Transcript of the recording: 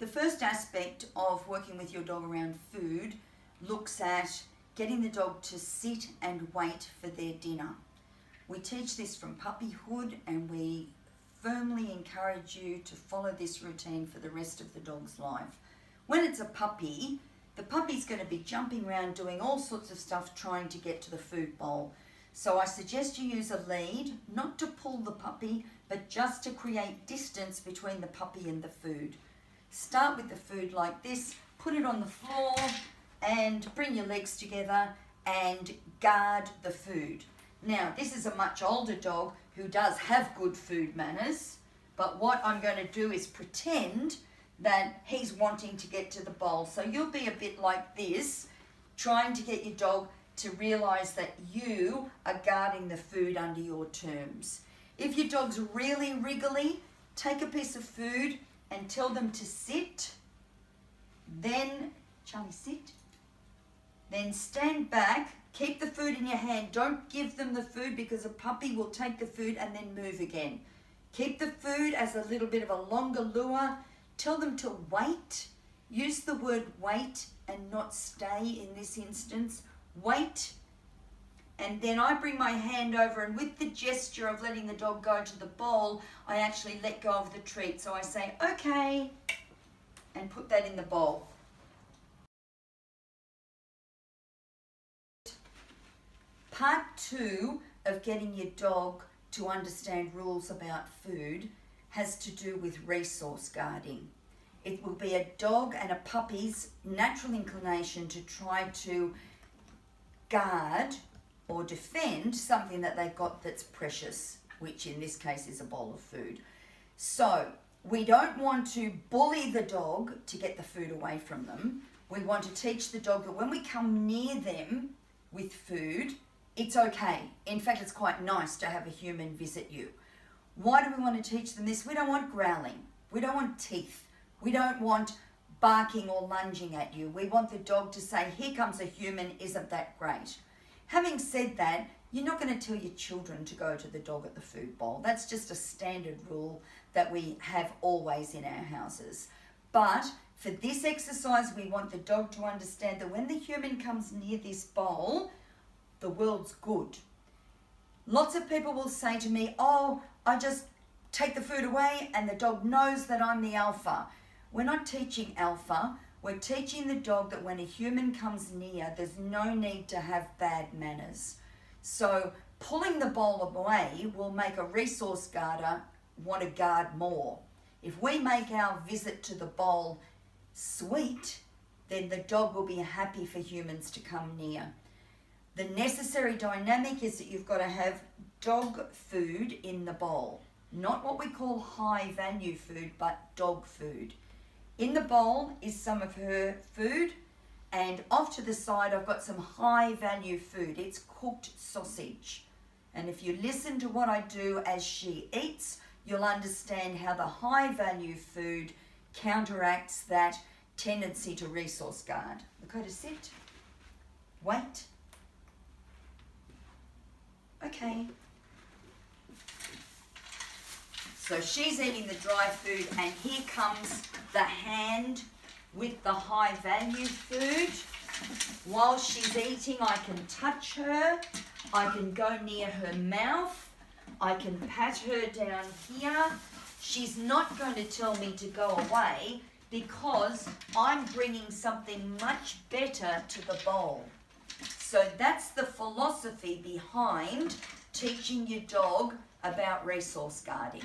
The first aspect of working with your dog around food looks at getting the dog to sit and wait for their dinner. We teach this from puppyhood, and we firmly encourage you to follow this routine for the rest of the dog's life. When it's a puppy, the puppy's going to be jumping around doing all sorts of stuff trying to get to the food bowl. So I suggest you use a lead, not to pull the puppy, but just to create distance between the puppy and the food. Start with the food like this, put it on the floor and bring your legs together and guard the food. Now, this is a much older dog who does have good food manners, but what I'm going to do is pretend that he's wanting to get to the bowl. So you'll be a bit like this, trying to get your dog to realise that you are guarding the food under your terms. If your dog's really wriggly, take a piece of food and tell them to sit. Then, Charlie, sit. Then stand back. Keep the food in your hand. Don't give them the food because a puppy will take the food and then move again. Keep the food as a little bit of a longer lure. Tell them to wait. Use the word wait and not stay in this instance. Wait. And then I bring my hand over, and with the gesture of letting the dog go to the bowl, I actually let go of the treat. So I say, okay, and put that in the bowl. Part 2 of getting your dog to understand rules about food has to do with resource guarding. It will be a dog and a puppy's natural inclination to try to guard or defend something that they've got that's precious, which in this case is a bowl of food. So we don't want to bully the dog to get the food away from them. We want to teach the dog that when we come near them with food, it's okay. In fact, it's quite nice to have a human visit you. Why do we want to teach them this? We don't want growling. We don't want teeth. We don't want barking or lunging at you. We want the dog to say, here comes a human, isn't that great? Having said that, you're not going to tell your children to go to the dog at the food bowl. That's just a standard rule that we have always in our houses. But for this exercise, we want the dog to understand that when the human comes near this bowl, the world's good. Lots of people will say to me, oh, I just take the food away and the dog knows that I'm the alpha. We're not teaching alpha. We're teaching the dog that when a human comes near, there's no need to have bad manners. So pulling the bowl away will make a resource guarder want to guard more. If we make our visit to the bowl sweet, then the dog will be happy for humans to come near. The necessary dynamic is that you've got to have dog food in the bowl. Not what we call high value food, but dog food. In the bowl is some of her food, and off to the side I've got some high value food. It's cooked sausage. And if you listen to what I do as she eats, you'll understand how the high value food counteracts that tendency to resource guard. Lakota, sit. Wait. Okay. So she's eating the dry food, and here comes the hand with the high value food. While she's eating, I can touch her. I can go near her mouth. I can pat her down here. She's not going to tell me to go away because I'm bringing something much better to the bowl. So that's the philosophy behind teaching your dog about resource guarding.